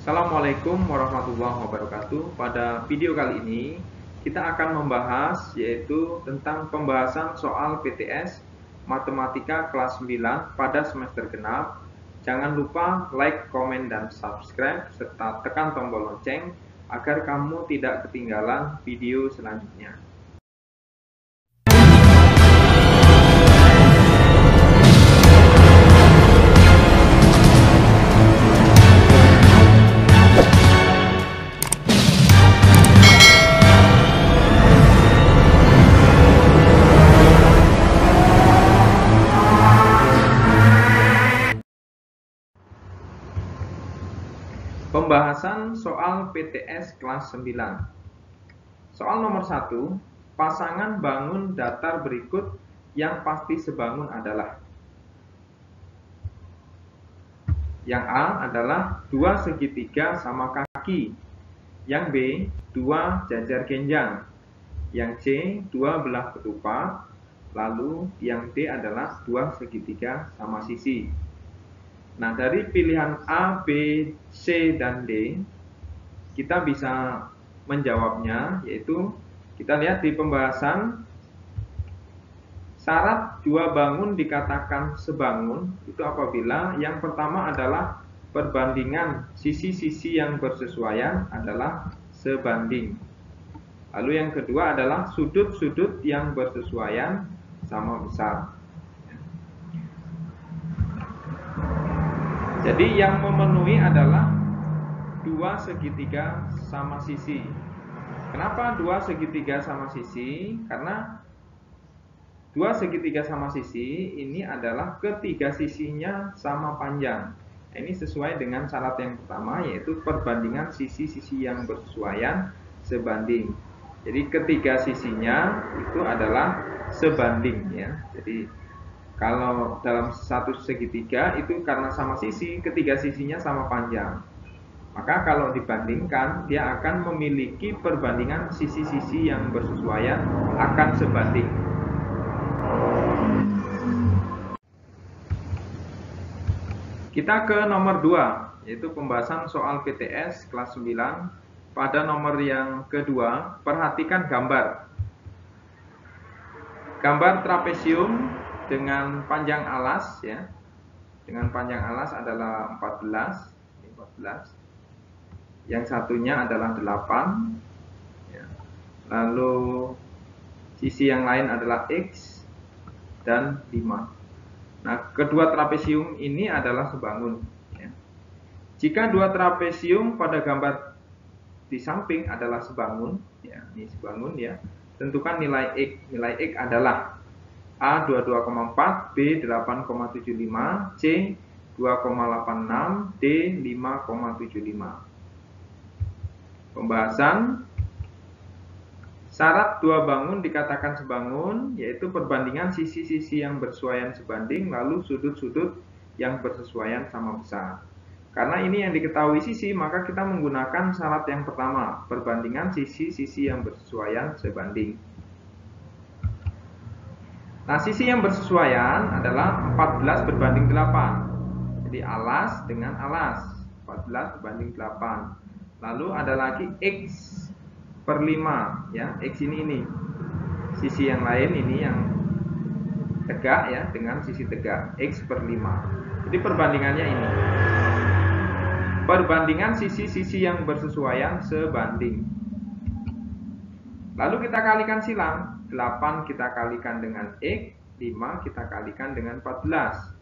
Assalamualaikum warahmatullahi wabarakatuh. Pada video kali ini kita akan membahas yaitu tentang pembahasan soal PTS Matematika kelas 9 pada semester genap. Jangan lupa like, komen, dan subscribe serta tekan tombol lonceng agar kamu tidak ketinggalan video selanjutnya. Pembahasan soal PTS kelas 9. Soal nomor 1, pasangan bangun datar berikut yang pasti sebangun adalah. Yang A adalah 2 segitiga sama kaki. Yang B, 2 jajar genjang. Yang C, 2 belah ketupat. Lalu yang D adalah 2 segitiga sama sisi. Nah, dari pilihan A, B, C, dan D, kita bisa menjawabnya, yaitu kita lihat di pembahasan syarat dua bangun dikatakan sebangun, itu apabila yang pertama adalah perbandingan sisi-sisi yang bersesuaian adalah sebanding. Lalu yang kedua adalah sudut-sudut yang bersesuaian sama besar. Jadi yang memenuhi adalah 2 segitiga sama sisi. Kenapa 2 segitiga sama sisi? Karena 2 segitiga sama sisi ini adalah ketiga sisinya sama panjang. Ini sesuai dengan syarat yang pertama, yaitu perbandingan sisi-sisi yang bersesuaian sebanding. Jadi ketiga sisinya itu adalah sebanding ya. Jadi kalau dalam satu segitiga itu karena sama sisi, ketiga sisinya sama panjang. Maka kalau dibandingkan, dia akan memiliki perbandingan sisi-sisi yang bersesuaian akan sebanding. Kita ke nomor 2, yaitu pembahasan soal PTS kelas 9. Pada nomor yang kedua, perhatikan gambar. Gambar trapesium dengan panjang alas ya. Dengan panjang alas adalah 14. Yang satunya adalah 8 ya. Lalu sisi yang lain adalah X dan 5. Nah, kedua trapesium ini adalah sebangun ya. Jika dua trapesium pada gambar di samping adalah sebangun ya, ini sebangun ya. Tentukan nilai X. Nilai X adalah A 22,4, B 8,75, C 2,86, D 5,75. Pembahasan syarat dua bangun dikatakan sebangun, yaitu perbandingan sisi-sisi yang bersesuaian sebanding, lalu sudut-sudut yang bersesuaian sama besar. Karena ini yang diketahui sisi, maka kita menggunakan syarat yang pertama, perbandingan sisi-sisi yang bersesuaian sebanding. Nah, sisi yang bersesuaian adalah 14 berbanding 8. Jadi alas dengan alas, 14 berbanding 8. Lalu ada lagi X per 5 ya, X ini. Sisi yang lain ini yang tegak ya, dengan sisi tegak, X per 5. Jadi perbandingannya ini. Perbandingan sisi-sisi yang bersesuaian sebanding. Lalu kita kalikan silang. 8 kita kalikan dengan X, 5 kita kalikan dengan 14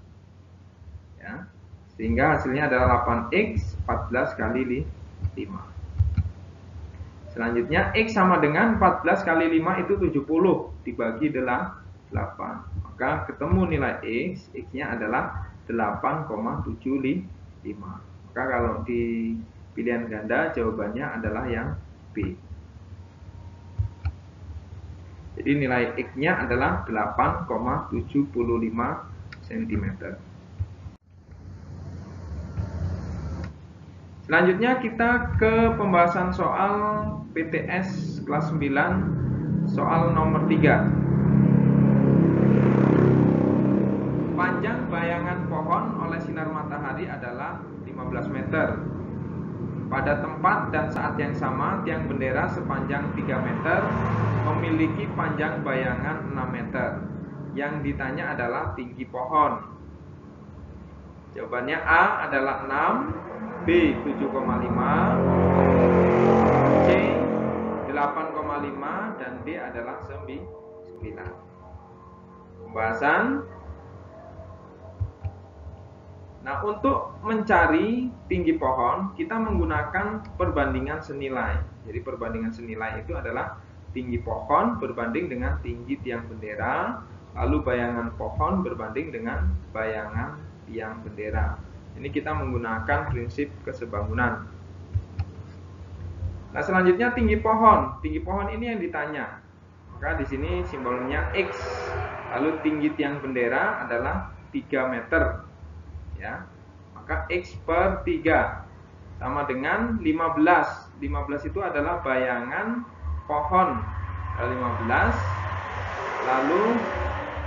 ya, sehingga hasilnya adalah 8X 14 kali 5. Selanjutnya X sama dengan 14 kali 5 itu 70 dibagi 8, maka ketemu nilai X nya adalah 8,75. Maka kalau di pilihan ganda jawabannya adalah yang B. Jadi nilai X-nya adalah 8,75 cm. Selanjutnya kita ke pembahasan soal PTS kelas 9, soal nomor 3. Panjang bayangan pohon oleh sinar matahari adalah 15 meter. pada tempat dan saat yang sama, tiang bendera sepanjang 3 meter memiliki panjang bayangan 6 meter. Yang ditanya adalah tinggi pohon. Jawabannya A adalah 6, B 7,5, C 8,5, dan D adalah 9. Pembahasan. Nah, untuk mencari tinggi pohon, kita menggunakan perbandingan senilai. Jadi perbandingan senilai itu adalah tinggi pohon berbanding dengan tinggi tiang bendera, lalu bayangan pohon berbanding dengan bayangan tiang bendera. Ini kita menggunakan prinsip kesebangunan. Nah, selanjutnya tinggi pohon. Tinggi pohon ini yang ditanya. Maka di sini simbolnya X. Lalu tinggi tiang bendera adalah 3 meter. Ya, maka X per 3 sama dengan 15. 15 itu adalah bayangan pohon 15, lalu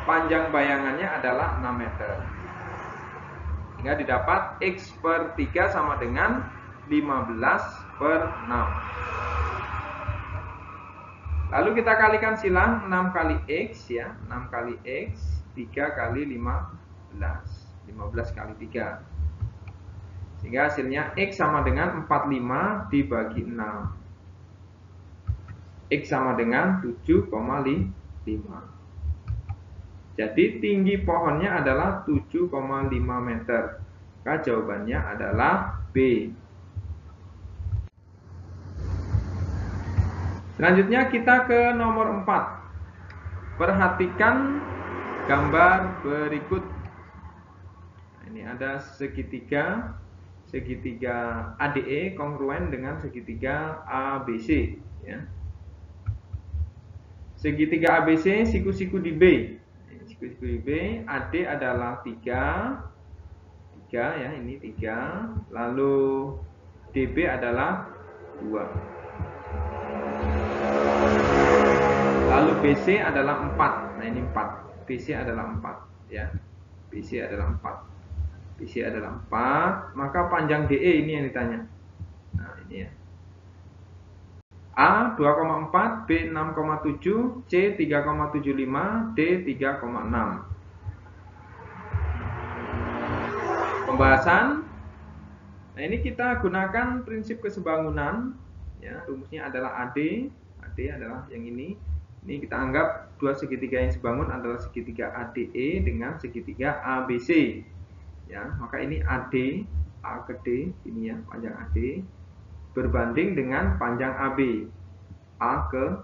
panjang bayangannya adalah 6 meter. Sehingga didapat X per 3 sama dengan 15 per 6. Lalu kita kalikan silang 6 kali X ya, 6 kali X, 3 kali 15. 15 kali 3. Sehingga hasilnya X sama dengan 45 dibagi 6. X sama dengan 7,5. Jadi tinggi pohonnya adalah 7,5 meter. Maka jawabannya adalah B. Selanjutnya kita ke nomor 4. Perhatikan gambar berikut. Ini ada segitiga ADE kongruen dengan segitiga ABC ya. Segitiga ABC siku-siku di B. Siku-siku di B, AD adalah 3 ya, ini 3. Lalu DB adalah 2. Lalu BC adalah 4. Nah, ini 4. BC adalah 4 ya. BC adalah 4. BC adalah 4, maka panjang DE ini yang ditanya. Nah, ini ya. A 2,4, B 6,7, C 3,75, D 3,6. Pembahasan. Nah, ini kita gunakan prinsip kesebangunan ya. Rumusnya adalah AD adalah yang ini. Ini kita anggap dua segitiga yang sebangun adalah segitiga ADE dengan segitiga ABC. Ya, maka ini AD, A ke D, ini ya, panjang AD berbanding dengan panjang AB, A ke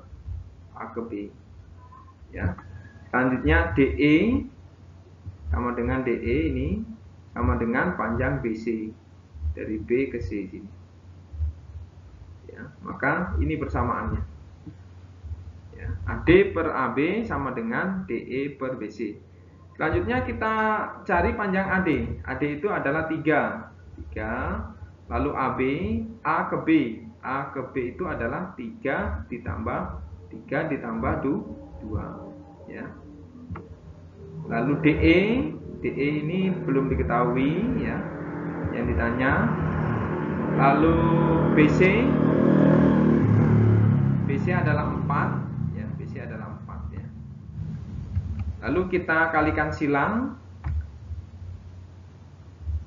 B. Ya. Selanjutnya DE sama dengan DE ini sama dengan panjang BC dari B ke C sini. Ya, maka ini persamaannya. Ya, AD per AB sama dengan DE per BC. Selanjutnya kita cari panjang AD. AD itu adalah 3. Lalu AB, A ke B. A ke B itu adalah 3 ditambah 2. Ya. Lalu DE ini belum diketahui ya. Yang ditanya. Lalu BC adalah 4. Ya, BC adalah 4 ya. Lalu kita kalikan silang.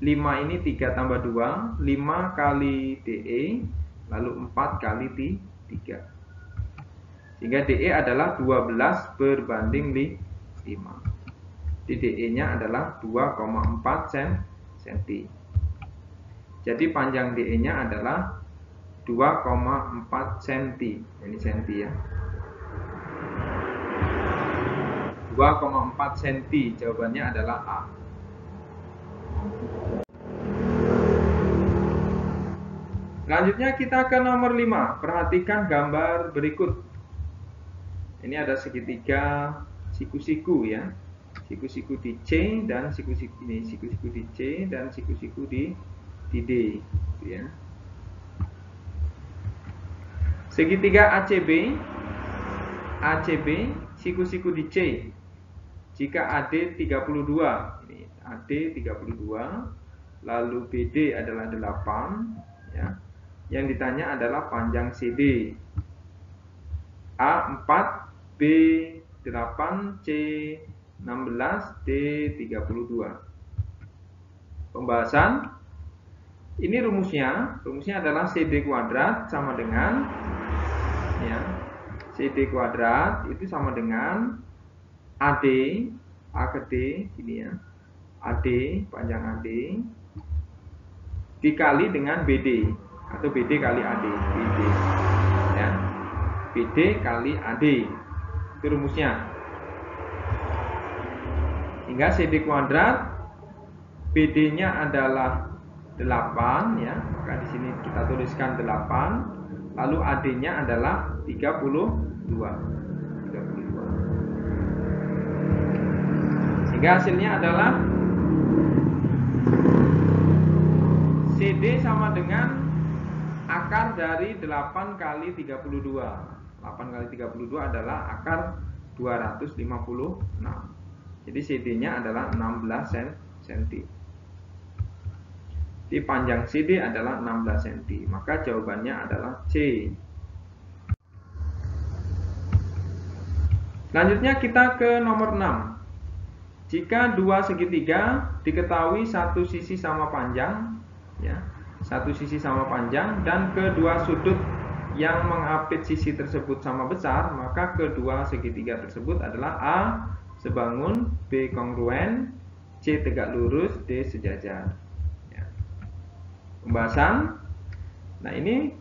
5 ini 3 tambah 2, 5 kali DE, lalu 4 kali 3. Sehingga DE adalah 12 berbanding 5. Di DE-nya adalah 2,4 cm. Jadi panjang DE-nya adalah 2,4 cm. Ini cm ya. 2,4 cm. Jawabannya adalah A. Selanjutnya kita ke nomor 5. Perhatikan gambar berikut. Ini ada segitiga siku-siku ya. Siku-siku di C dan siku-siku ini, siku-siku di C dan siku-siku di D ya. Segitiga ACB siku-siku di C. Jika AD 32, ini AD 32, lalu BD adalah 8 ya. yang ditanya adalah panjang CD. A4, B 8, C 16, D 32. Pembahasan. Ini rumusnya adalah CD kuadrat sama dengan ya, CD kuadrat itu sama dengan AD, A ke D ini ya. AD, panjang AD dikali dengan BD atau BD kali AD, BD ya. BD kali AD. Itu rumusnya. Hingga CD kuadrat BD-nya adalah 8 ya, maka di sini kita tuliskan 8, lalu AD-nya adalah 32. Sehingga hasilnya adalah CD sama dengan akar dari 8 kali 32. 8 kali 32 adalah akar 256. Jadi CD-nya adalah 16 cm. Di panjang CD adalah 16 cm, maka jawabannya adalah C. Selanjutnya kita ke nomor 6. Jika dua segitiga diketahui satu sisi sama panjang, ya, satu sisi sama panjang dan kedua sudut yang mengapit sisi tersebut sama besar, maka kedua segitiga tersebut adalah A sebangun, B kongruen, C tegak lurus, D sejajar. Pembahasan. Nah, ini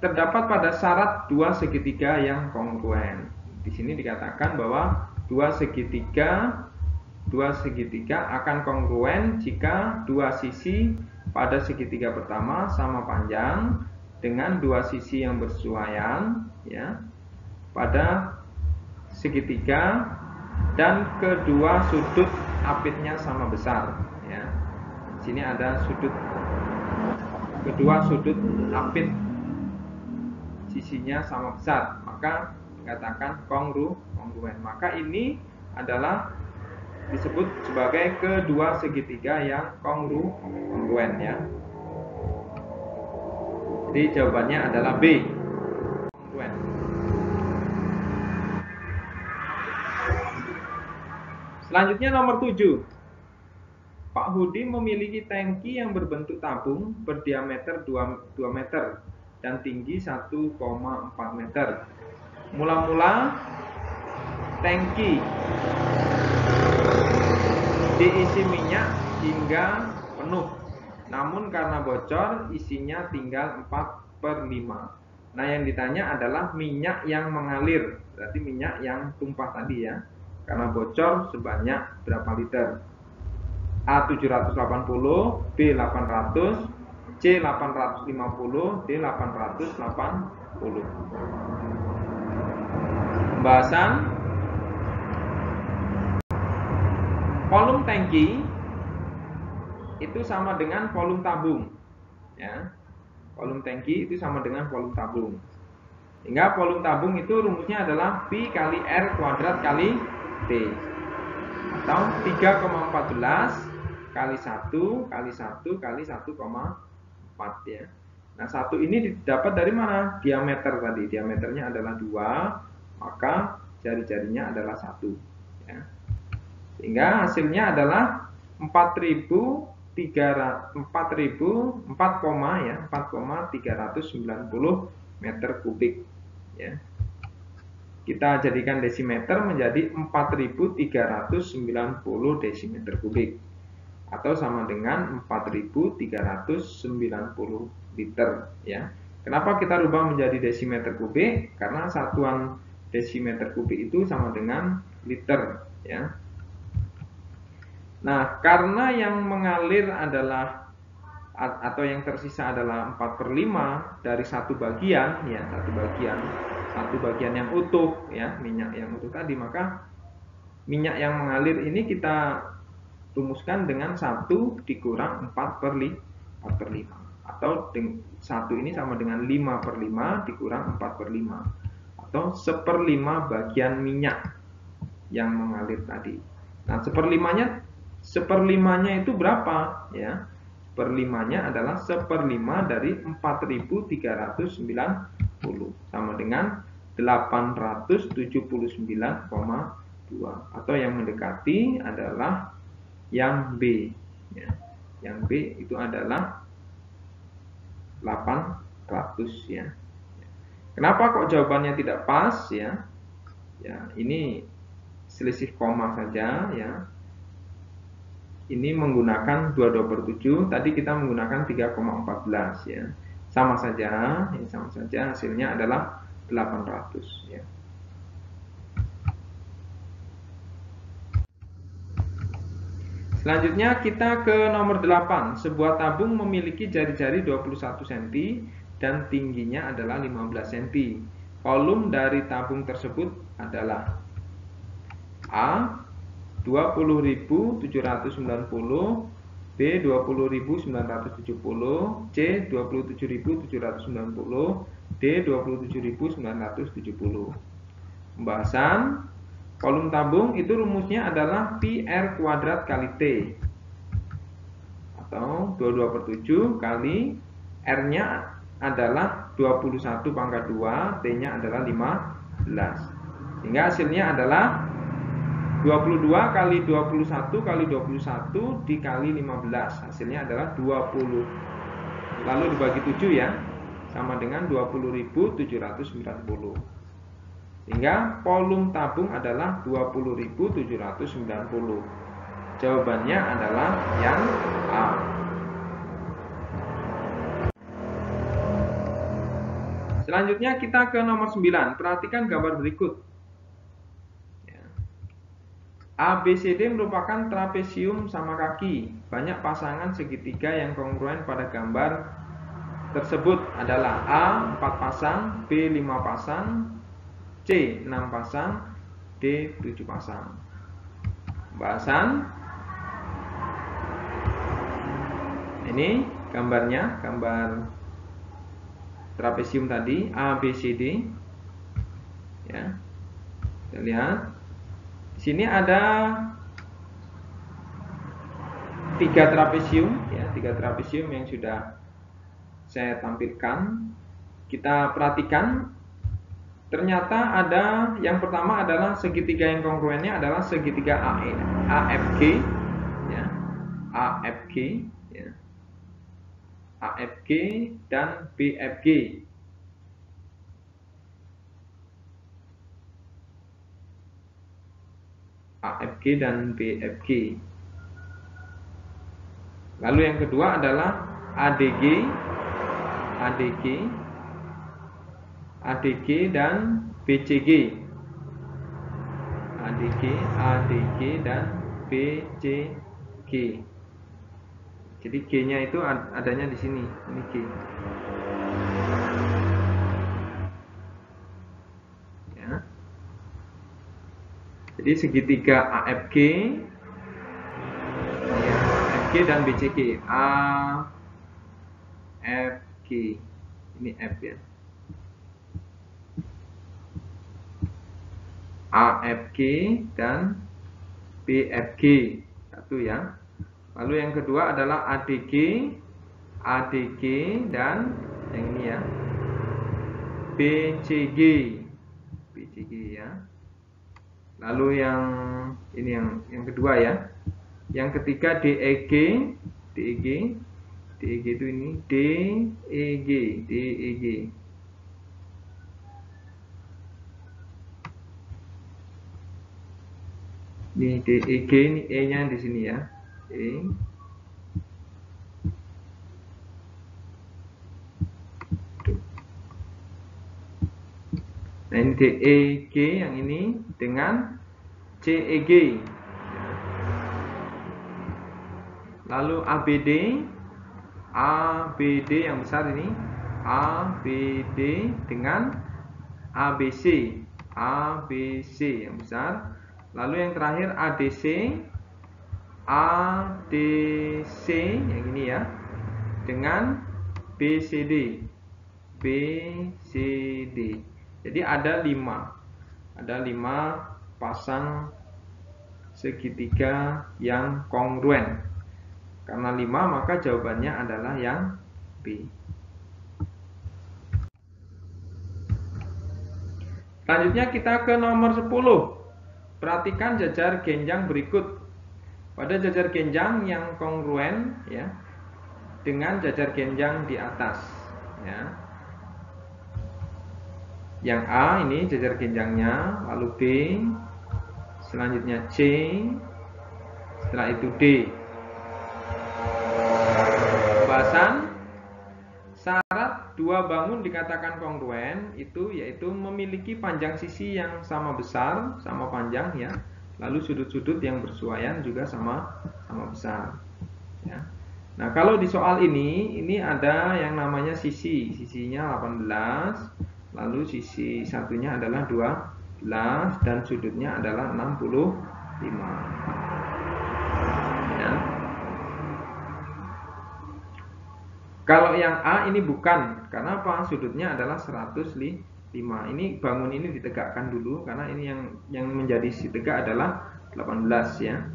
terdapat pada syarat dua segitiga yang kongruen. Di sini dikatakan bahwa dua segitiga akan kongruen jika dua sisi pada segitiga pertama sama panjang dengan dua sisi yang bersesuaian ya pada segitiga dan kedua sudut apitnya sama besar ya. Di sini ada kedua sudut apit sisinya sama besar, maka dikatakan kongruen. Maka ini adalah disebut sebagai kedua segitiga yang kongruen ya. Jadi jawabannya adalah B, kongruen. Selanjutnya nomor 7. Pak Hudi memiliki tangki yang berbentuk tabung berdiameter 2 meter dan tinggi 1,4 meter. Mula-mula tangki diisi minyak hingga penuh. Namun karena bocor isinya tinggal 4/5. Nah, yang ditanya adalah minyak yang mengalir, berarti minyak yang tumpah tadi ya. Karena bocor sebanyak berapa liter? A 780, B 800, C 850, D 880. Pembahasan. Volume tangki itu sama dengan volume tabung ya. Volume tangki itu sama dengan volume tabung. Hingga volume tabung itu rumusnya adalah P kali R kuadrat kali T atau 3,14 kali 1 kali 1 kali 1,4 ya. Nah, 1 ini didapat dari mana? Diameter tadi. Diameternya adalah 2, maka jari-jarinya adalah 1 ya. Sehingga hasilnya adalah 4,390 meter kubik ya. Kita jadikan desimeter menjadi 4.390 desimeter kubik atau sama dengan 4.390 liter ya. Kenapa kita rubah menjadi desimeter kubik? Karena satuan desimeter kubik itu sama dengan liter ya. Nah, karena yang mengalir adalah atau yang tersisa adalah 4/5 dari satu bagian ya, satu bagian yang utuh ya, minyak yang utuh tadi, maka minyak yang mengalir ini kita rumuskan dengan 1 dikurang 4/5 atau 1 ini sama dengan 5/5 dikurang 4/5 atau 1/5 bagian minyak yang mengalir tadi. Nah, 1/5-nya itu berapa ya? 1/5-nya adalah 1/5 dari 4.390 sama dengan 879,2, atau yang mendekati adalah yang B ya. Yang B itu adalah 800 ya. Kenapa kok jawabannya tidak pas ya? Ya, ini selisih koma saja ya. Ini menggunakan 22/7, tadi kita menggunakan 3,14 ya. Sama saja, ini sama saja, hasilnya adalah 800 ya. Selanjutnya kita ke nomor 8. Sebuah tabung memiliki jari-jari 21 cm dan tingginya adalah 15 cm. Volum dari tabung tersebut adalah A 20.790, B 20.970, C 27.790, D 27.970. Pembahasan. Volum tabung itu rumusnya adalah pi R kuadrat kali T, atau 22/7 kali R-nya adalah 21 pangkat 2, T-nya adalah 15. Sehingga hasilnya adalah 22 kali 21 kali 21 dikali 15. Hasilnya adalah 20. Lalu dibagi 7 ya, sama dengan 20.790. Sehingga volum tabung adalah 20.790. Jawabannya adalah yang A. Selanjutnya kita ke nomor 9. Perhatikan gambar berikut. ABCD merupakan trapesium sama kaki. Banyak pasangan segitiga yang kongruen pada gambar tersebut adalah A 4 pasang, B 5 pasang, C 6 pasang, D 7 pasang. Pembahasan. Ini gambarnya, gambar trapesium tadi, ABCD. Ya. Kita lihat. Di sini ada 3 trapesium, ya, 3 trapesium yang sudah saya tampilkan. Kita perhatikan. Ternyata ada yang pertama adalah segitiga yang kongruennya adalah segitiga AFG ya. AFG ya. AFG dan BFG. AFG dan BFG. Lalu yang kedua adalah ADG, ADG dan BCG. ADG dan BCG. Jadi G-nya itu adanya di sini. Ini G. Ya. Jadi segitiga AFG, ya, AFG dan BCG. AFG. Ini F ya. AFG dan BFG. Satu ya. Lalu yang kedua adalah ADG dan yang ini ya, BCG ya. Lalu yang ini yang kedua ya. Yang ketiga DEG itu ini DEG. Ini DEG, ini E-nya di sini ya. E. Nah, ini DEG yang ini dengan CEG. Lalu ABD yang besar ini, ABD dengan ABC yang besar. Lalu yang terakhir ADC yang ini ya, dengan BCD. Jadi ada 5 pasang segitiga yang kongruen. Karena 5 maka jawabannya adalah yang B. Selanjutnya kita ke nomor 10. Perhatikan jajar genjang berikut. Pada jajar genjang yang kongruen ya dengan jajar genjang di atas ya. Yang A ini jajar genjangnya, lalu B, selanjutnya C, setelah itu D. Pembahasan syarat dua bangun dikatakan kongruen itu yaitu memiliki panjang sisi yang sama besar, sama panjang ya. Lalu sudut-sudut yang bersuaian juga sama besar ya. Nah, kalau di soal ini ada yang namanya sisinya 18. Lalu sisi satunya adalah 12 dan sudutnya adalah 65 ya. Kalau yang A ini bukan, karena apa? Sudutnya adalah 105. Ini bangun ini ditegakkan dulu karena ini yang menjadi sisi tegak adalah 18 ya.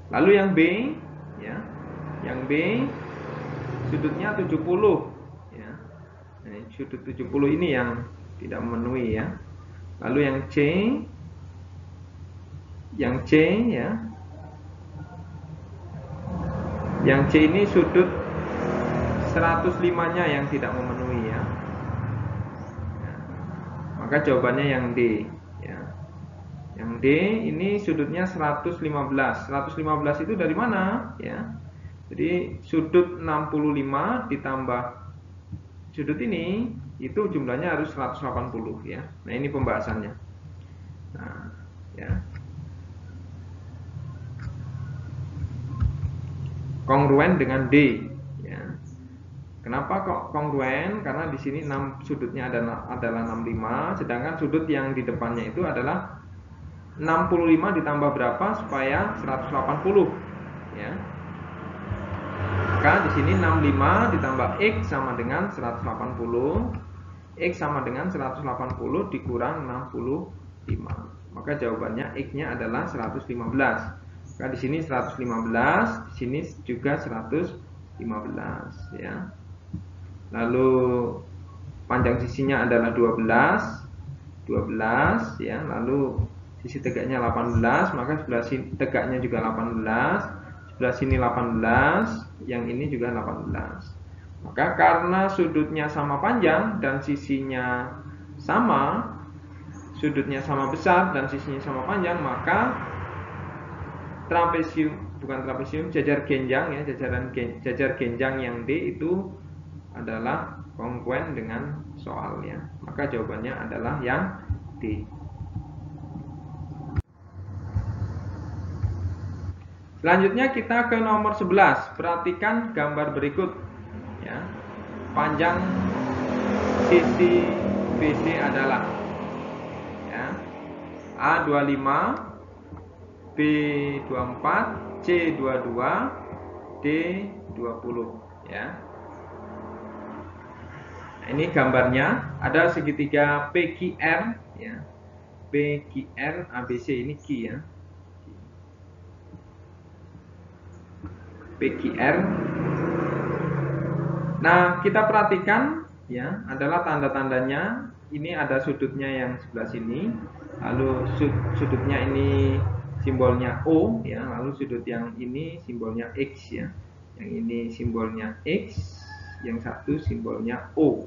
Lalu yang B ya. Yang B sudutnya 70 ya. Ini sudut 70 ini yang tidak memenuhi ya. Lalu yang C ya. Yang C ini sudut 105-nya yang tidak memenuhi ya. Maka jawabannya yang D ya. Yang D ini sudutnya 115. 115 itu dari mana ya? Jadi sudut 65 ditambah sudut ini itu jumlahnya harus 180 ya. Nah, ini pembahasannya. Nah, ya. Kongruen dengan D ya. Kenapa kok kongruen? Karena di sini 6 sudutnya adalah 65, sedangkan sudut yang di depannya itu adalah 65 ditambah berapa supaya 180 ya. Maka di sini 65 ditambah X sama dengan 180. X sama dengan 180 dikurang 65. Maka jawabannya X-nya adalah 115. Maka di sini 115, di sini juga 115 ya. Lalu panjang sisinya adalah 12 ya. Lalu sisi tegaknya 18, maka sebelah sini tegaknya juga 18. Sebelah sini 18, yang ini juga 18. Maka karena sudutnya sama panjang dan sisinya sama, sudutnya sama besar dan sisinya sama panjang, maka jajar genjang ya, jajar genjang yang D itu adalah kongruen dengan soalnya. Maka jawabannya adalah yang D. Selanjutnya kita ke nomor 11. Perhatikan gambar berikut ya. Panjang sisi BC adalah ya, A25, B24, C22, D20 ya. Nah, ini gambarnya ada segitiga PQR ya. PQR ABC ini Q ya. PQR. Nah, kita perhatikan ya, adalah tanda-tandanya. Ini ada sudutnya yang sebelah sini, lalu sudutnya ini simbolnya O ya, lalu sudut yang ini simbolnya X ya. Yang ini simbolnya X, yang satu simbolnya O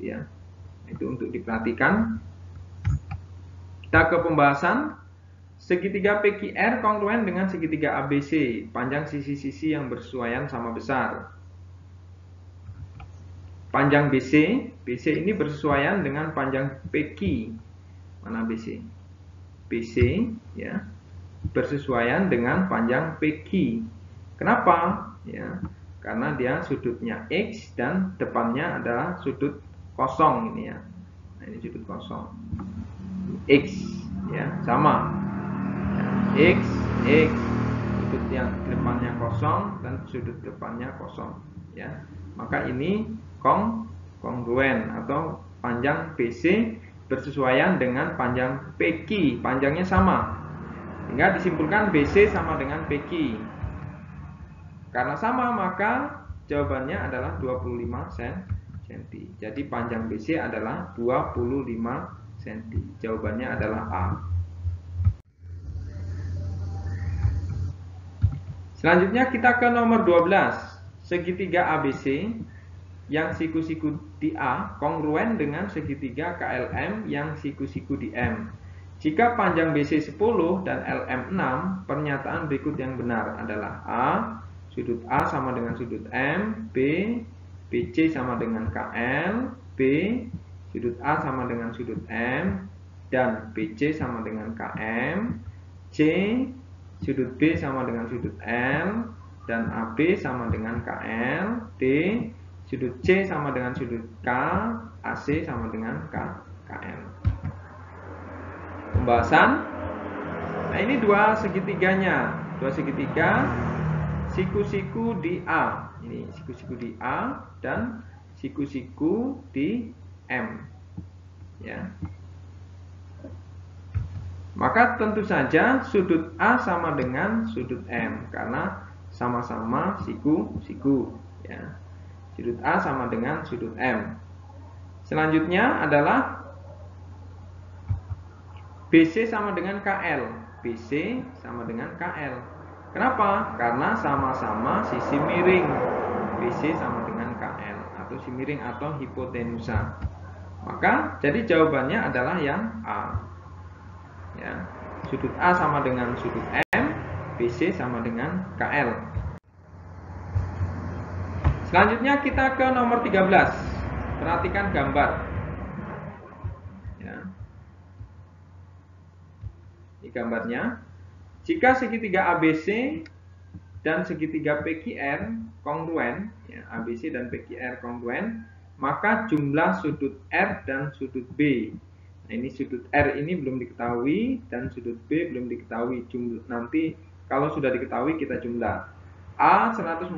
ya. Itu untuk diperhatikan. Kita ke pembahasan. Segitiga PQR kongruen dengan segitiga ABC, panjang sisi-sisi yang bersuaian sama besar. Panjang BC ini bersesuaian dengan panjang PQ. Mana BC? BC ya, bersesuaian dengan panjang PQ. Kenapa? Ya, karena dia sudutnya X dan depannya adalah sudut kosong ini ya. Nah, ini sudut kosong. X ya, sama. X, sudut yang depannya kosong dan sudut depannya kosong ya. Maka ini kongruen atau panjang BC bersesuaian dengan panjang PQ, panjangnya sama. Sehingga disimpulkan BC sama dengan PQ. Karena sama maka jawabannya adalah 25 cm. Jadi panjang BC adalah 25 cm. Jawabannya adalah A. Selanjutnya kita ke nomor 12. Segitiga ABC yang siku-siku di A kongruen dengan segitiga KLM yang siku-siku di M. Jika panjang BC 10 dan LM 6, pernyataan berikut yang benar adalah A. Sudut A sama dengan sudut M. B. BC sama dengan KL. B. Sudut A sama dengan sudut M. Dan BC sama dengan KM. C. Sudut B sama dengan sudut L. Dan AB sama dengan KL. D. Sudut C sama dengan sudut K. AC sama dengan KL. Pembahasan. Nah, ini dua segitiganya. Dua segitiga siku-siku di A. Ini siku-siku di A dan siku-siku di M. Ya. Maka tentu saja sudut A sama dengan sudut M karena sama-sama siku-siku. Ya. Sudut A sama dengan sudut M. Selanjutnya adalah BC sama dengan KL. BC sama dengan KL. Kenapa? Karena sama-sama sisi miring. BC sama dengan KL atau sisi miring atau hipotenusa. Maka jadi jawabannya adalah yang A. Ya. Sudut A sama dengan sudut M, BC sama dengan KL. Selanjutnya kita ke nomor 13. Perhatikan gambar. Ya. Ini gambarnya. Jika segitiga ABC dan segitiga PQR kongruen, ya, ABC dan PQR kongruen, maka jumlah sudut R dan sudut B. Nah, ini sudut R ini belum diketahui dan sudut B belum diketahui. Nanti kalau sudah diketahui kita jumlah. A 145,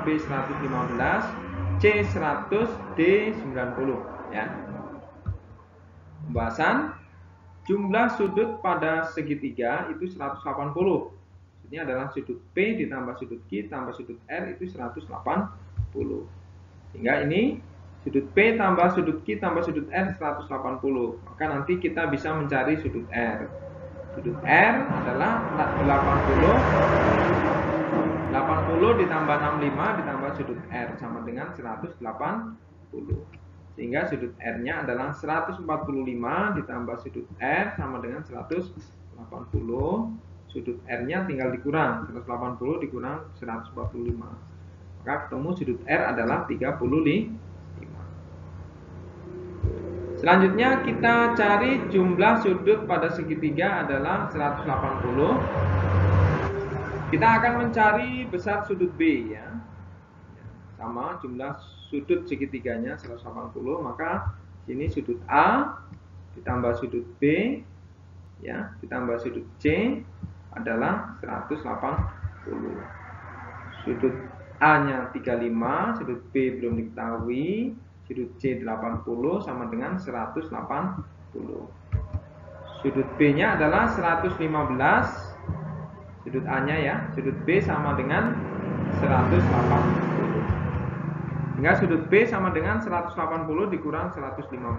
B 115, C 100, D 90. Ya. Pembahasan. Jumlah sudut pada segitiga itu 180. Ini adalah sudut P ditambah sudut Q tambah sudut R itu 180. Sehingga ini sudut P tambah sudut Q tambah sudut R 180. Maka nanti kita bisa mencari sudut R. Sudut R adalah 80 ditambah 65 ditambah sudut R sama dengan 180. Sehingga sudut R-nya adalah 145 ditambah sudut R sama dengan 180. Sudut R-nya tinggal dikurang, 180 dikurang 145. Maka ketemu sudut R adalah 35. Selanjutnya kita cari jumlah sudut pada segitiga adalah 180. Kita akan mencari besar sudut B, ya. Sama jumlah sudut segitiganya 180, maka sini sudut A ditambah sudut B, ya, ditambah sudut C adalah 180. Sudut A-nya 35, sudut B belum diketahui, sudut C 80 sama dengan 180. Sudut B-nya adalah 115. Sudut A-nya, ya, sudut B sama dengan 180. Sehingga sudut B sama dengan 180 dikurang 115 sama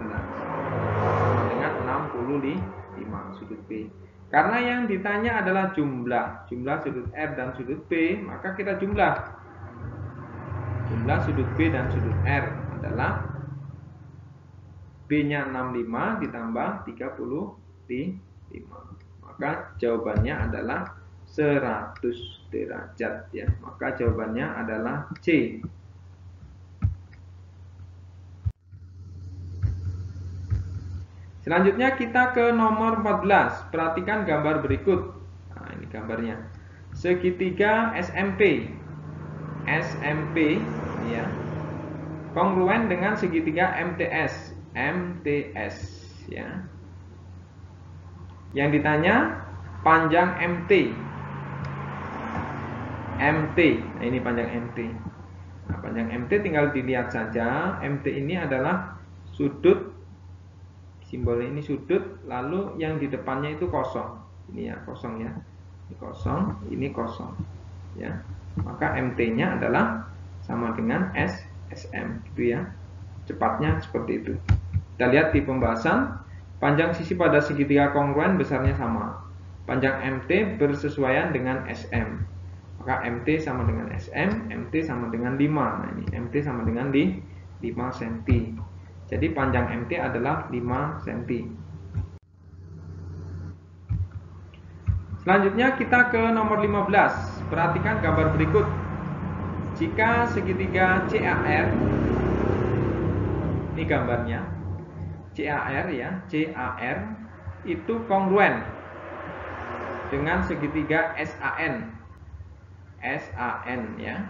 dengan 65 sudut B. Karena yang ditanya adalah jumlah sudut R dan sudut B, maka kita jumlah sudut B dan sudut R adalah B-nya 65 ditambah 35. Maka jawabannya adalah 100 derajat, ya. Maka jawabannya adalah C. Selanjutnya kita ke nomor 14. Perhatikan gambar berikut. Nah, ini gambarnya. Segitiga SMP. SMP, ya. Kongruen dengan segitiga MTS. MTS, ya. Yang ditanya panjang MT. MT. Nah, ini panjang MT. Nah, panjang MT tinggal dilihat saja. MT ini adalah sudut, simbolnya ini sudut, lalu yang di depannya itu kosong. Ini, ya, kosong, ya. Ini kosong, ini kosong, ya. maka MT-nya adalah sama dengan SM, gitu ya. Cepatnya seperti itu. Kita lihat di pembahasan, panjang sisi pada segitiga kongruen besarnya sama. Panjang MT bersesuaian dengan SM. Maka MT sama dengan SM, MT sama dengan 5. Nah, ini MT sama dengan 5 cm. Jadi panjang MT adalah 5 cm. Selanjutnya kita ke nomor 15. Perhatikan gambar berikut. Jika segitiga CAR, ini gambarnya, CAR ya, CAR itu kongruen dengan segitiga SAN. SAN ya.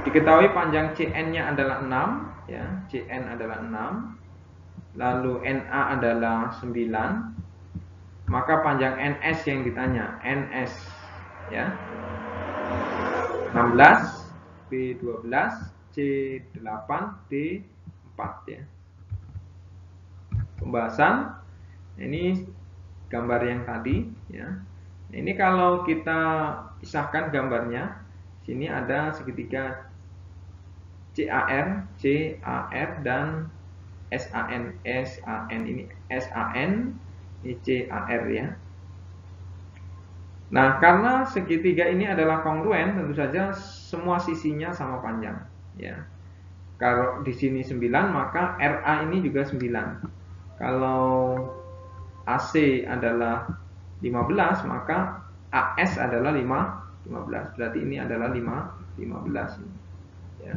Diketahui panjang CN-nya adalah 6 ya, CN adalah 6. Lalu NA adalah 9. Maka panjang NS yang ditanya, NS ya. 16, B12, C8, D4 ya. Pembahasan ini gambar yang tadi ya. Ini kalau kita pisahkan gambarnya, sini ada segitiga CAR, CAR dan SAN. SAN ini SAN, ini CAR ya. Nah, karena segitiga ini adalah kongruen, tentu saja semua sisinya sama panjang ya. Kalau di sini 9, maka RA ini juga 9. Kalau AC adalah 15, maka AS adalah 15. Berarti ini adalah 15 ya.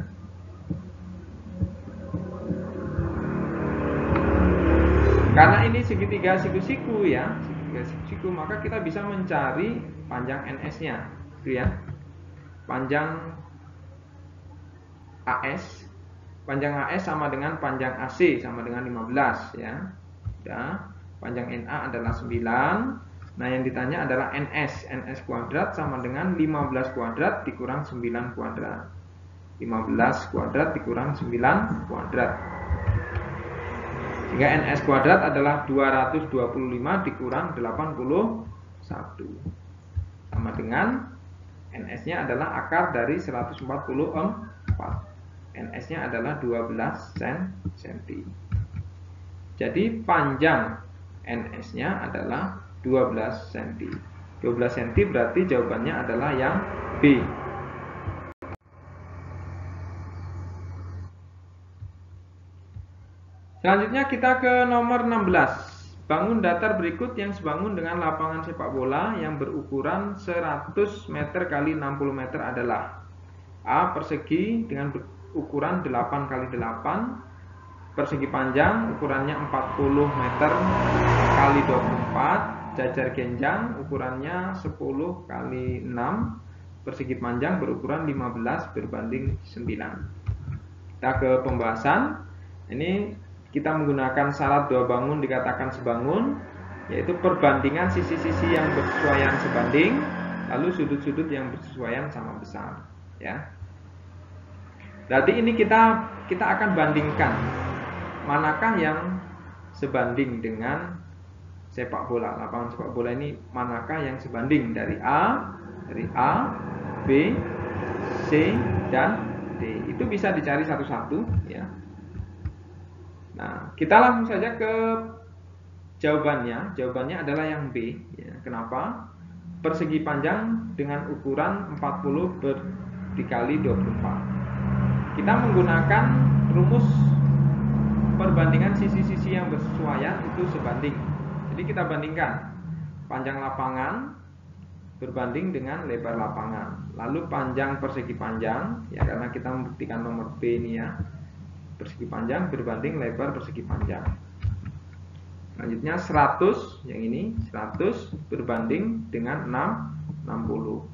Karena ini segitiga siku-siku ya, segitiga siku-siku, maka kita bisa mencari panjang NS-nya, gitu ya. Panjang AS, sama dengan panjang AC sama dengan 15 ya. Udah. Panjang NA adalah 9. Nah, yang ditanya adalah NS. NS kuadrat sama dengan 15 kuadrat dikurang 9 kuadrat. 15 kuadrat dikurang 9 kuadrat. Sehingga NS kuadrat adalah 225 dikurang 81. Sama dengan NS-nya adalah akar dari 144. NS-nya adalah 12 cm. Jadi panjang NS-nya adalah 12 cm. 12 cm berarti jawabannya adalah yang B. Selanjutnya kita ke nomor 16. Bangun datar berikut yang sebangun dengan lapangan sepak bola yang berukuran 100 meter kali 60 meter adalah: A. Persegi dengan ukuran 8 kali 8. Persegi panjang ukurannya 40 meter kali 24. Jajar genjang ukurannya 10 kali 6. Persegi panjang berukuran 15 berbanding 9. Kita ke pembahasan. Ini kita menggunakan syarat dua bangun dikatakan sebangun, yaitu perbandingan sisi-sisi yang bersesuaian sebanding, lalu sudut-sudut yang bersesuaian sama besar ya. Berarti ini kita akan bandingkan manakah yang sebanding dengan sepak bola. Lapangan sepak bola ini manakah yang sebanding dari A, B, C, dan D. Itu bisa dicari satu-satu ya. Nah, kita langsung saja ke jawabannya. Jawabannya adalah yang B ya. Kenapa? Persegi panjang dengan ukuran 40 dikali 24. Kita menggunakan rumus perbandingan sisi-sisi yang bersesuaian itu sebanding. Jadi kita bandingkan panjang lapangan berbanding dengan lebar lapangan. Lalu panjang persegi panjang ya, karena kita membuktikan nomor B ini ya. Persegi panjang berbanding lebar persegi panjang. Selanjutnya 100, yang ini 100 berbanding dengan 60.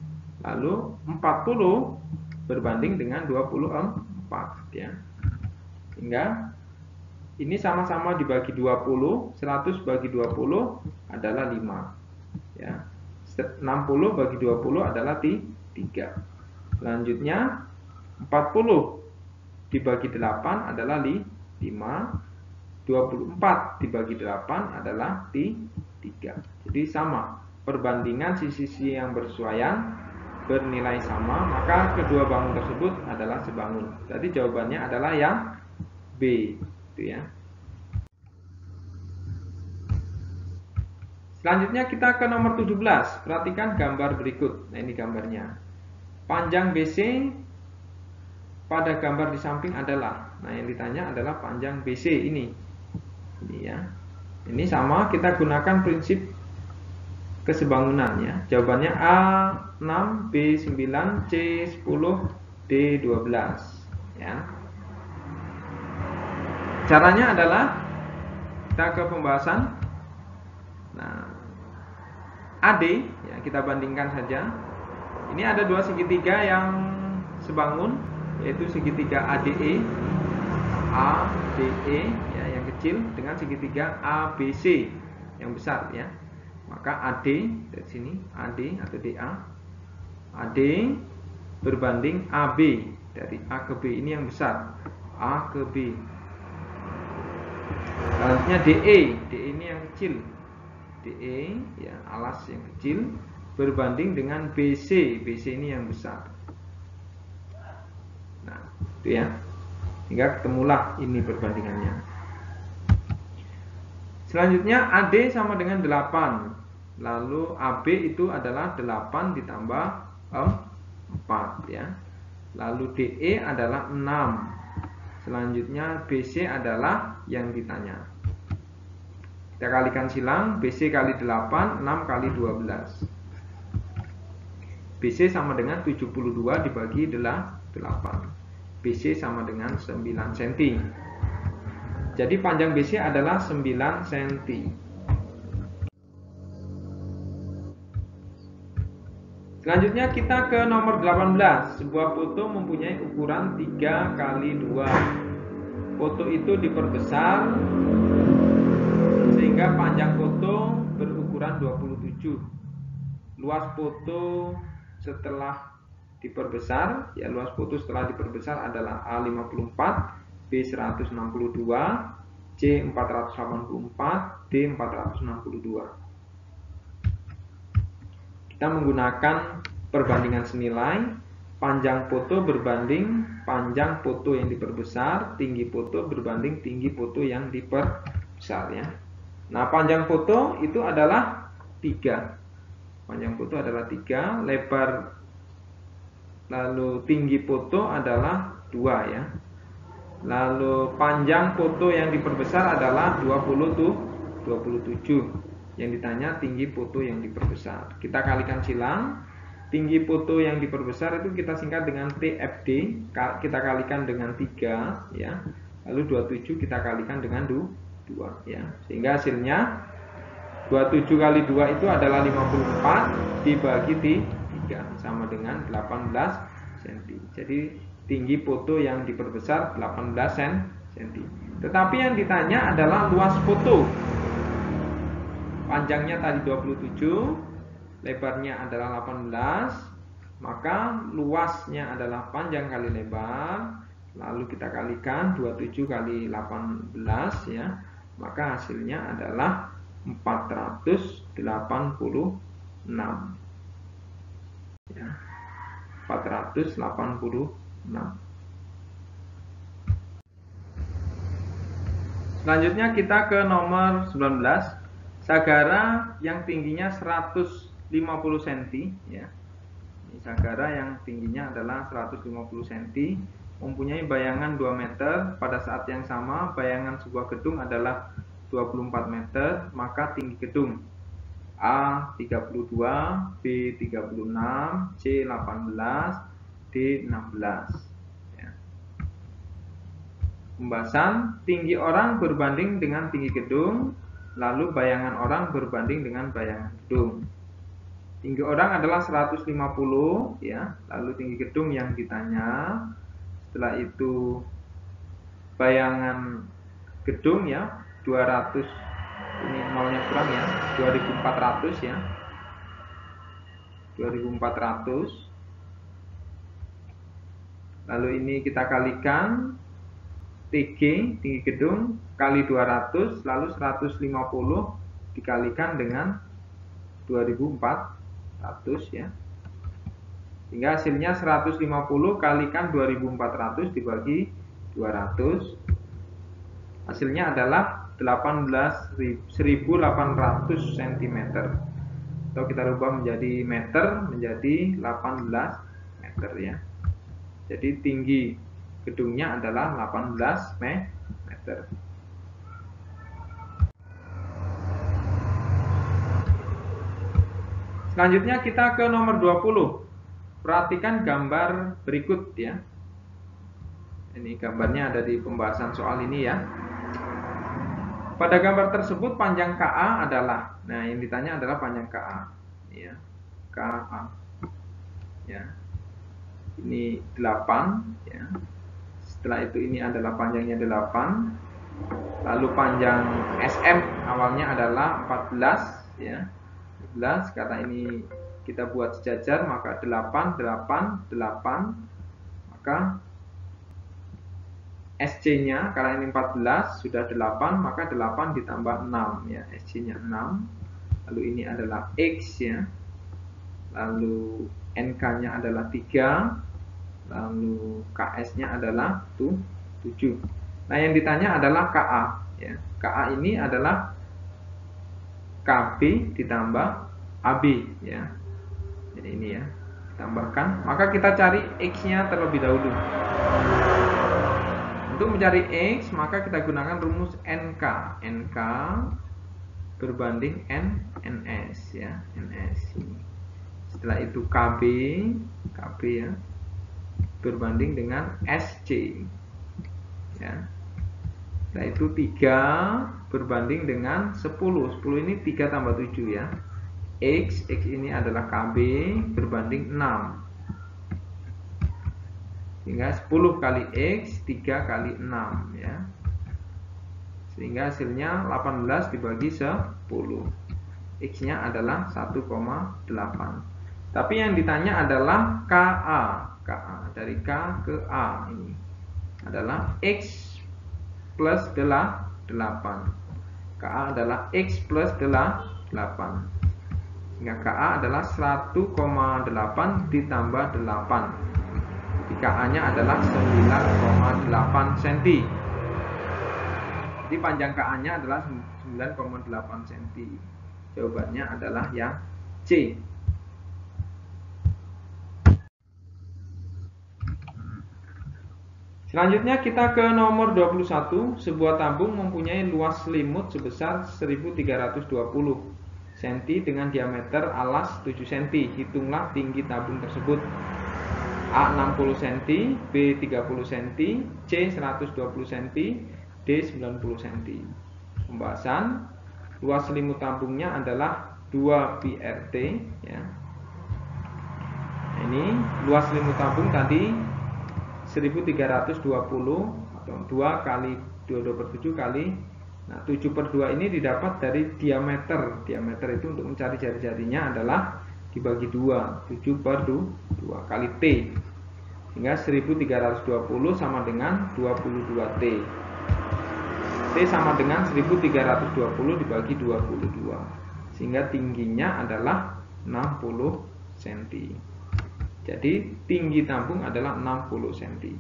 Lalu 40 berbanding dengan 24 ya. Sehingga ini sama-sama dibagi 20, 100 bagi 20 adalah 5 ya. 60 bagi 20 adalah 3. Selanjutnya 40 dibagi 8 adalah 5. 24 dibagi 8 adalah 3. Jadi sama, perbandingan sisi-sisi yang bersesuaian bernilai sama, maka kedua bangun tersebut adalah sebangun. Jadi jawabannya adalah yang B, gitu ya. Selanjutnya kita ke nomor 17. Perhatikan gambar berikut. Nah, ini gambarnya. Panjang BC pada gambar di samping adalah. Nah, yang ditanya adalah panjang BC ini. Ini ya. Ini sama, kita gunakan prinsip kesebangunan ya. Jawabannya A6, B9, C10, D12 ya. Caranya adalah kita ke pembahasan. Nah, AD ya, kita bandingkan saja. Ini ada dua segitiga yang sebangun, yaitu segitiga ADE ya, yang kecil dengan segitiga ABC yang besar ya. Maka AD dari sini, AD atau DA, AD berbanding AB, dari A ke B ini yang besar, A ke B. Selanjutnya DE ini yang kecil, DE ya, alas yang kecil berbanding dengan BC ini yang besar. Nah, itu ya. Hingga ketemulah ini perbandingannya. Selanjutnya AD sama dengan 8. Lalu AB itu adalah 8 ditambah 4 ya. Lalu DE adalah 6. Selanjutnya BC adalah yang ditanya. Kita kalikan silang, BC kali 8, 6 kali 12. BC sama dengan 72 dibagi 8. BC sama dengan 9 cm. Jadi panjang BC adalah 9 cm. Selanjutnya kita ke nomor 18. Sebuah foto mempunyai ukuran 3 kali 2. Foto itu diperbesar sehingga panjang foto berukuran 27. Luas foto setelah diperbesar, ya luas foto setelah diperbesar adalah A54, B162, C484, D462. Kita menggunakan perbandingan senilai, panjang foto berbanding panjang foto yang diperbesar, tinggi foto berbanding tinggi foto yang diperbesar ya. Nah, panjang foto itu adalah 3. Panjang foto adalah 3, lebar lalu tinggi foto adalah 2 ya. Lalu panjang foto yang diperbesar adalah 27. Yang ditanya tinggi foto yang diperbesar. Kita kalikan silang. Tinggi foto yang diperbesar itu kita singkat dengan TFD. Kita kalikan dengan 3 ya. Lalu 27 kita kalikan dengan 2 ya. Sehingga hasilnya 27 kali 2 itu adalah 54 dibagi 3 sama dengan 18 cm. Jadi tinggi foto yang diperbesar 18 cm. Tetapi yang ditanya adalah luas foto. Panjangnya tadi 27, lebarnya adalah 18, maka luasnya adalah panjang kali lebar, lalu kita kalikan 27 kali 18 ya, maka hasilnya adalah 486 ya, 486. Selanjutnya kita ke nomor 19. Sagara yang tingginya 150 cm ya. Ini sagara yang tingginya adalah 150 cm, mempunyai bayangan 2 meter. Pada saat yang sama bayangan sebuah gedung adalah 24 meter, maka tinggi gedung A32, B36, C18, D16 ya. Pembahasan tinggi orang berbanding dengan tinggi gedung, lalu bayangan orang berbanding dengan bayangan gedung. Tinggi orang adalah 150 ya, lalu tinggi gedung yang ditanya. Setelah itu bayangan gedung ya 200, ini nolnya kurang ya, 2400 ya, 2400. Lalu ini kita kalikan TG, tinggi gedung, kali 200, lalu 150 dikalikan dengan 2400 ya. Sehingga hasilnya 150 kalikan 2400 dibagi 200. Hasilnya adalah 18.800 cm. Atau kita rubah menjadi meter, menjadi 18 meter ya. Jadi tinggi gedungnya adalah 18 meter. Selanjutnya kita ke nomor 20. Perhatikan gambar berikut ya. Ini gambarnya ada di pembahasan soal ini ya. Pada gambar tersebut panjang KA adalah, nah yang ditanya adalah panjang KA ya. KA ya. Ini 8 ya. Setelah itu ini adalah panjangnya 8. Lalu panjang SM awalnya adalah 14 ya. 14 karena ini kita buat sejajar, maka 8 8 8, maka SC-nya karena ini 14 sudah 8, maka 8 ditambah 6 ya, SC-nya 6. Lalu ini adalah X ya. Lalu NK-nya adalah 3. Lalu KS-nya adalah 7. Nah, yang ditanya adalah KA ya. KA ini adalah KB ditambah AB ya. Jadi ini ya, ditambahkan. Maka kita cari X-nya terlebih dahulu. Untuk mencari X, maka kita gunakan rumus NK. NK berbanding NS ya, NS ini. Setelah itu KB ya, berbanding dengan SC ya. Setelah itu 3 berbanding dengan 10. 10 ini 3 tambah 7 ya. X ini adalah KB berbanding 6. Sehingga 10 kali X 3 kali 6 ya. Sehingga hasilnya 18 dibagi 10. X-nya adalah 1,8. Tapi yang ditanya adalah KA. KA dari K ke A ini adalah X plus 8. KA adalah X plus 8. Sehingga KA adalah 1,8 ditambah 8. KA-nya adalah 9,8 cm. Jadi panjang KA-nya adalah 9,8 cm. Jawabannya adalah yang C. Selanjutnya kita ke nomor 21. Sebuah tabung mempunyai luas selimut sebesar 1320 cm dengan diameter alas 7 cm. Hitunglah tinggi tabung tersebut. A 60 cm, B 30 cm, C 120 cm, D 90 cm. Pembahasan, luas selimut tabungnya adalah 2 PRT ya. Ini luas selimut tabung tadi 1320 atau 2 kali 22/7 kali, nah 7/2 ini didapat dari diameter. Diameter itu untuk mencari jari-jarinya adalah dibagi 2, 7/2 kali T. Sehingga 1320 sama dengan 22T. T sama dengan 1320 dibagi 22. Sehingga tingginya adalah 60 cm. Jadi tinggi tabung adalah 60 cm.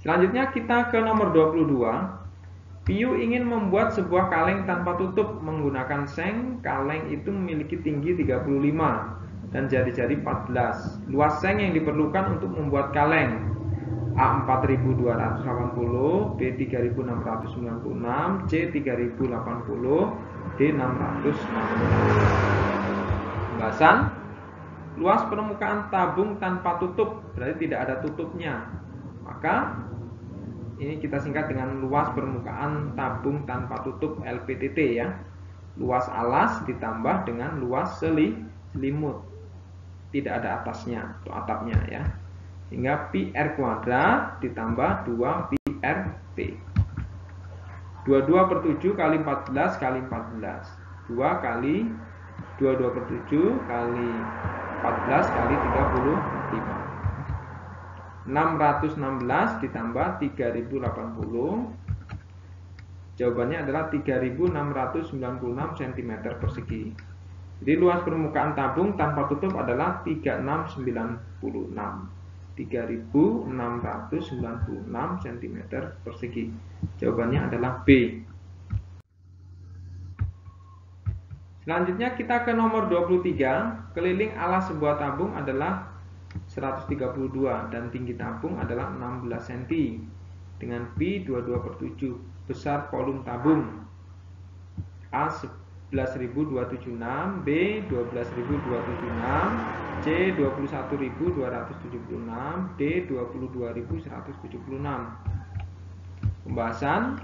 Selanjutnya kita ke nomor 22. Piu ingin membuat sebuah kaleng tanpa tutup menggunakan seng. Kaleng itu memiliki tinggi 35 dan jari-jari 14. Luas seng yang diperlukan untuk membuat kaleng: A 4280, B 3696, C 3080, D 660. Pembahasan, luas permukaan tabung tanpa tutup berarti tidak ada tutupnya. Maka ini kita singkat dengan luas permukaan tabung tanpa tutup LPTT ya. Luas alas ditambah dengan luas selimut. Tidak ada atasnya atau atapnya ya. Sehingga PR kuadrat ditambah 2PRT. 22/7 kali 14 kali 14. 2 kali 22/7 kali 14 kali 35. 616 ditambah 3080. Jawabannya adalah 3696 cm persegi. Jadi luas permukaan tabung tanpa tutup adalah 3696 cm persegi. Jawabannya adalah B. Selanjutnya kita ke nomor 23. Keliling alas sebuah tabung adalah 132 dan tinggi tabung adalah 16 cm dengan Pi 22/7. Besar volume tabung A 11.276, B 12.276, C 21.276, D 22.176. Pembahasan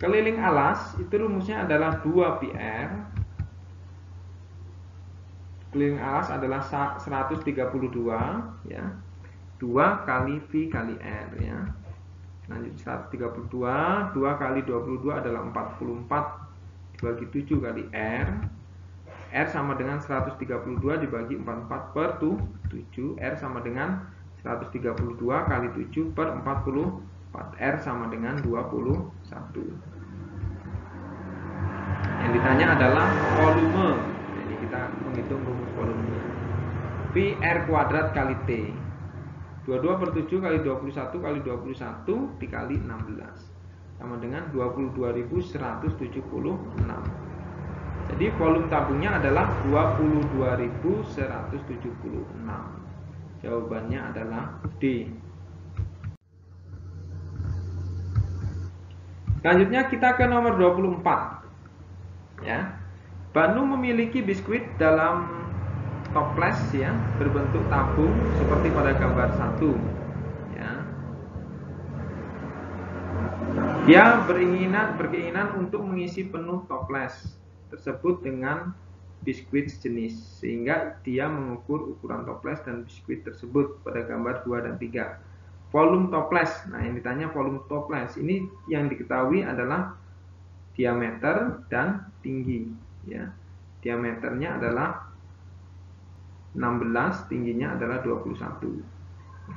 keliling alas itu rumusnya adalah 2πr. Keliling alas adalah 132 ya. 2 kali V kali R ya. Lanjut 132, 2 kali 22 adalah 44 dibagi 7 kali R. R sama dengan 132 dibagi 44 per 7. R sama dengan 132 kali 7 per 44. R sama dengan 21. Yang ditanya adalah volume. Jadi kita menghitung rumus volume. Pi R kuadrat kali T. 22/7 kali 21 kali 21 dikali 16 sama dengan 22.176. Jadi volume tabungnya adalah 22.176. Jawabannya adalah D. Selanjutnya kita ke nomor 24. Ya. Banu memiliki biskuit dalam toples ya, berbentuk tabung seperti pada gambar 1 ya. Dia berkeinginan untuk mengisi penuh toples tersebut dengan biskuit sejenis, sehingga dia mengukur ukuran toples dan biskuit tersebut pada gambar 2 dan 3. Volume toples. Nah, yang ditanya volume toples ini yang diketahui adalah diameter dan tinggi ya. Diameternya adalah 16, tingginya adalah 21.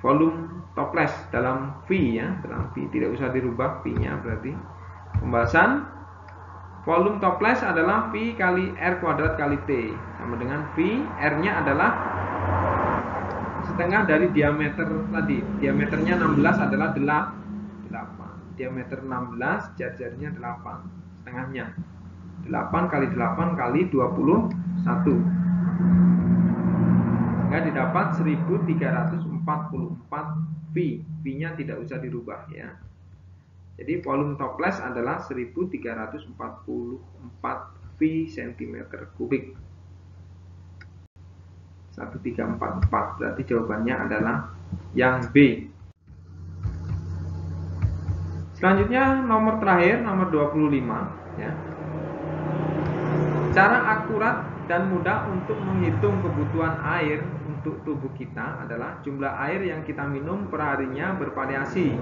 Volume toples dalam V ya, dalam V tidak usah dirubah V-nya berarti. Pembahasan volume toples adalah V kali R kuadrat kali T sama dengan V, R-nya adalah setengah dari diameter tadi. Diameternya 16 adalah 8. Diameter 16, jar-jarnya 8, setengahnya 8 kali 8 kali 21. Sehingga didapat 1344 V. V-nya tidak usah dirubah ya. Jadi volume toples adalah 1344 V cm kubik. 1344 berarti jawabannya adalah yang B. Selanjutnya nomor terakhir, nomor 25 ya. Cara akurat dan mudah untuk menghitung kebutuhan air untuk tubuh kita adalah jumlah air yang kita minum per harinya bervariasi,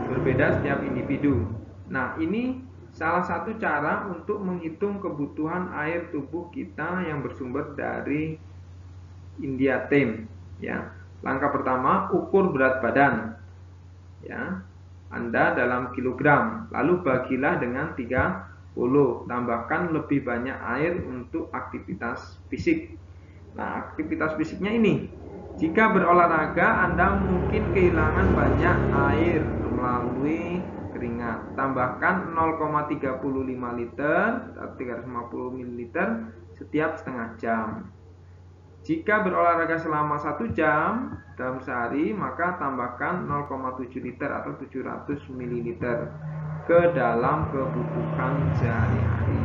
berbeda setiap individu. Nah, ini salah satu cara untuk menghitung kebutuhan air tubuh kita yang bersumber dari India Time ya. Langkah pertama, ukur berat badan ya. Anda dalam kilogram, lalu bagilah dengan 30, tambahkan lebih banyak air untuk aktivitas fisik. Nah, aktivitas fisiknya ini, jika berolahraga Anda mungkin kehilangan banyak air melalui keringat. Tambahkan 0,35 liter atau 350 ml setiap setengah jam. Jika berolahraga selama 1 jam dalam sehari, maka tambahkan 0,7 liter atau 700 ml ke dalam kebutuhan sehari-hari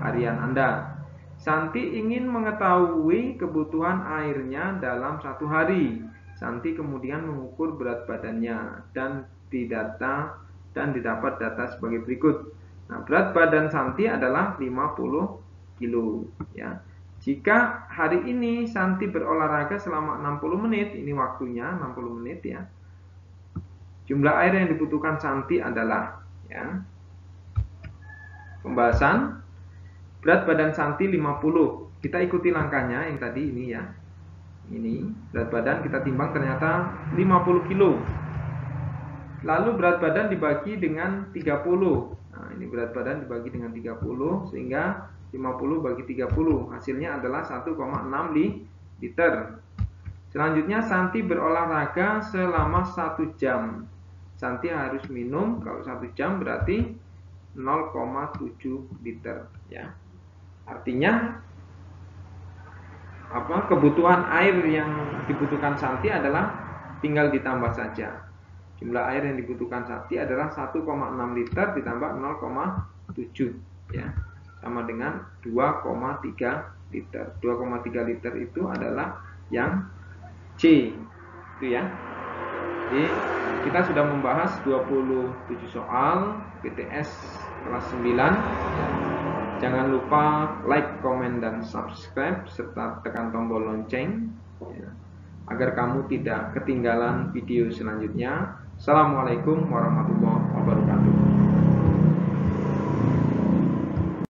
harian Anda. Santi ingin mengetahui kebutuhan airnya dalam 1 hari. Santi kemudian mengukur berat badannya dan didapat data sebagai berikut. Nah, berat badan Santi adalah 50 kilo ya. Jika hari ini Santi berolahraga selama 60 menit, ini waktunya 60 menit ya. Jumlah air yang dibutuhkan Santi adalah ya. Pembahasan berat badan Santi 50. Kita ikuti langkahnya yang tadi ini ya. Ini berat badan kita timbang ternyata 50 kilo. Lalu berat badan dibagi dengan 30. Nah, ini berat badan dibagi dengan 30 sehingga 50 bagi 30, hasilnya adalah 1,6 liter. Selanjutnya Santi berolahraga selama 1 jam. Santi harus minum, kalau 1 jam berarti 0,7 liter ya. Artinya kebutuhan air yang dibutuhkan Santi adalah tinggal ditambah saja. Jumlah air yang dibutuhkan Santi adalah 1,6 liter ditambah 0,7 ya. Sama dengan 2,3 liter. 2,3 liter itu adalah yang C itu ya. Jadi kita sudah membahas 27 soal PTS kelas 9 ya. Jangan lupa like, komen, dan subscribe serta tekan tombol lonceng ya, agar kamu tidak ketinggalan video selanjutnya. Assalamualaikum warahmatullahi wabarakatuh.